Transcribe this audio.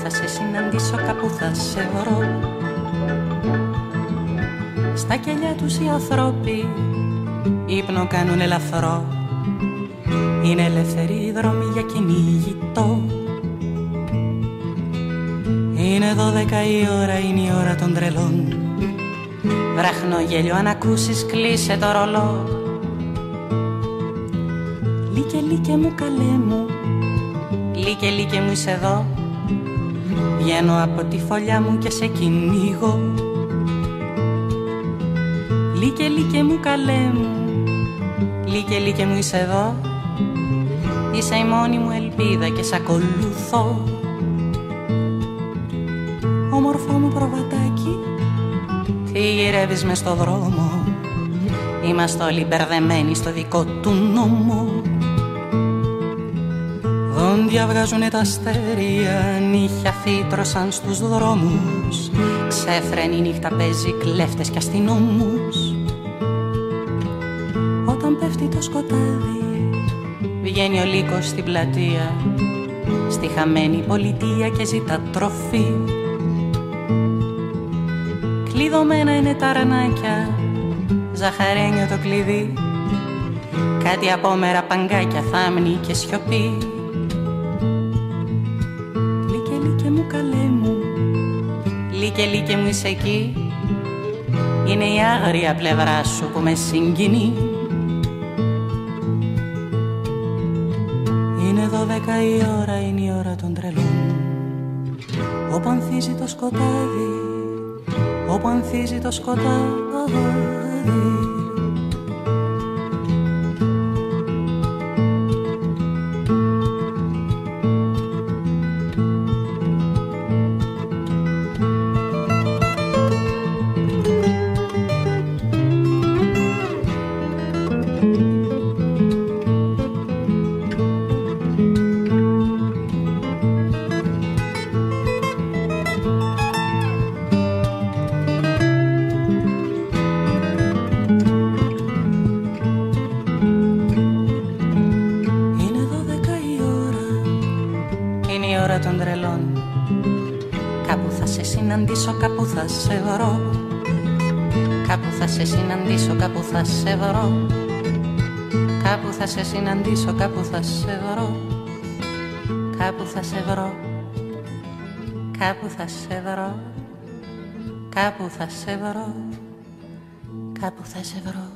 θα σε συναντήσω, κάπου θα σε βρω. Στα κελιά τους οι ανθρώποι ύπνο κάνουν ελαφρό. Είναι ελεύθεροι οι δρόμοι για κυνηγητό. Είναι 12 η ώρα, είναι η ώρα των τρελών. Βράχνο γέλιο αν ακούσεις, κλείσε το ρολό. Λίκε λίκε μου καλέ μου, λίκε λίκε μου είσαι εδώ. Βγαίνω από τη φωλιά μου και σε κυνηγώ. Λίκε λίκε μου καλέ μου, λίκε λίκε μου είσαι εδώ. Είσαι η μόνη μου ελπίδα και σ' ακολουθώ. Όμορφο μου προβατάκι, τι γυρεύεις μες στο δρόμο. Είμαστε όλοι μπερδεμένοι στο δικό του νόμο. Δόντια βγάζουνε τα αστέρια, νύχια φύτρωσαν στους δρόμους. Ξέφρενη νύχτα παίζει κλέφτες και αστυνόμους. Όταν πέφτει το σκοτάδι, βγαίνει ο λύκος στην πλατεία, στη χαμένη πολιτεία και ζητά τροφή. Κλειδωμένα είναι τα αρνάκια, ζαχαρένιο το κλειδί. Κάτι απόμερα παγκάκια, θάμνη και σιωπή. Λίκε λίκε μου καλέ μου, λίκε λίκε μου είσαι εκεί. Είναι η άγρια πλευρά σου που με συγκινεί. Είναι 12 η ώρα, είναι η ώρα των τρελών. Όπου ανθίζει το σκοτάδι, όπου ανθίζει το σκοτάδι. Των τρελών. Κάπου θα σε συναντήσω, κάπου θα σε βρω. Κάπου θα σε συναντήσω, κάπου θα σε βρω. Κάπου θα σε συναντήσω, κάπου θα σε βρω. Κάπου θα σε βρω. Κάπου θα σε βρω. Κάπου θα σε βρω. Κάπου θα σε βρω.